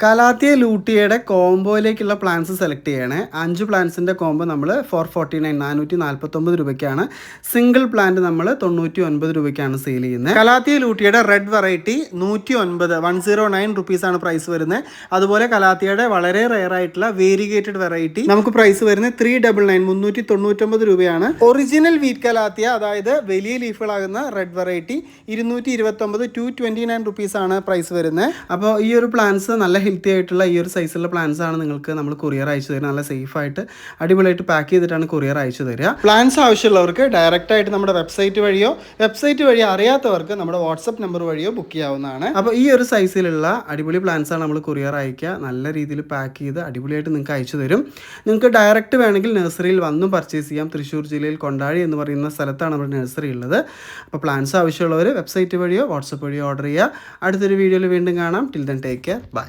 Calathea ലൂട്ടിയയുടെ കോംബോയിലേക്കുള്ള plans select ചെയ്യണേ. 5 പ്ലാൻസിൻ്റെ combo നമ്മൾ 449 രൂപയ്ക്കാണ്. സിംഗിൾ പ്ലാന്റ് നമ്മൾ 99 രൂപയ്ക്കാണ് സെയിൽ ചെയ്യുന്നത്. കലാത്തിയ ലൂട്ടിയുടെ റെഡ് വെറൈറ്റി 109 റുപ്പീസാണ് പ്രൈസ് വരുന്നത്. അതുപോലെ കലാത്തിയുടെ വളരെ റെയർ ആയിട്ടുള്ള വേരിഗേറ്റഡ് വെറൈറ്റി നമുക്ക് പ്രൈസ് വരുന്നത് 399 രൂപയാണ്. ഒറിജിനൽ വീറ്റ് കലാത്തിയ, അതായത് വലിയ ലീഫുകളാകുന്ന റെഡ് വെറൈറ്റി 229 റുപ്പീസാണ് പ്രൈസ് വരുന്നത്. അപ്പോൾ ഈ ഒരു പ്ലാൻസ് നല്ല ഹെൽത്തി ആയിട്ടുള്ള ഈ ഒരു സൈസുള്ള പ്ലാൻസ് ആണ് നിങ്ങൾക്ക് നമ്മൾ കൊറിയർ അയച്ചു തരുന്നത്. നല്ല സേഫ് ആയിട്ട് അടിപൊളിയായിട്ട് പാക്ക് ചെയ്തിട്ടാണ് കൊറിയർ അയച്ചു തരിക. പ്ലാൻസ് ആവശ്യമുള്ളവർക്ക് ഡയറക്റ്റ് ആയിട്ട് നമ്മുടെ വെബ്സൈറ്റ് വഴി അറിയാത്തവർക്ക് നമ്മുടെ വാട്സപ്പ് നമ്പർ വഴിയോ ബുക്ക് ചെയ്യാവുന്നതാണ്. അപ്പോൾ ഈ ഒരു സൈസിലുള്ള അടിപൊളി പ്ലാൻസ് ആണ് നമ്മൾ കൊറിയർ അയക്കുക. നല്ല രീതിയിൽ പാക്ക് ചെയ്ത് അടിപൊളിയായിട്ട് നിങ്ങൾക്ക് അയച്ചു തരും. നിങ്ങൾക്ക് ഡയറക്റ്റ് വേണമെങ്കിൽ നഴ്സറിയിൽ വന്നും പർച്ചേസ് ചെയ്യാം. തൃശ്ശൂർ ജില്ലയിൽ കൊണ്ടാഴി എന്ന് പറയുന്ന സ്ഥലത്താണ് നമ്മുടെ നഴ്സറി ഉള്ളത്. അപ്പോൾ പ്ലാൻസ് ആവശ്യമുള്ളവർ വെബ്സൈറ്റ് വഴിയോ വാട്സപ്പ് വഴിയോ ഓർഡർ ചെയ്യുക. അടുത്തൊരു വീഡിയോയിൽ വീണ്ടും കാണാം. Till then take care. By.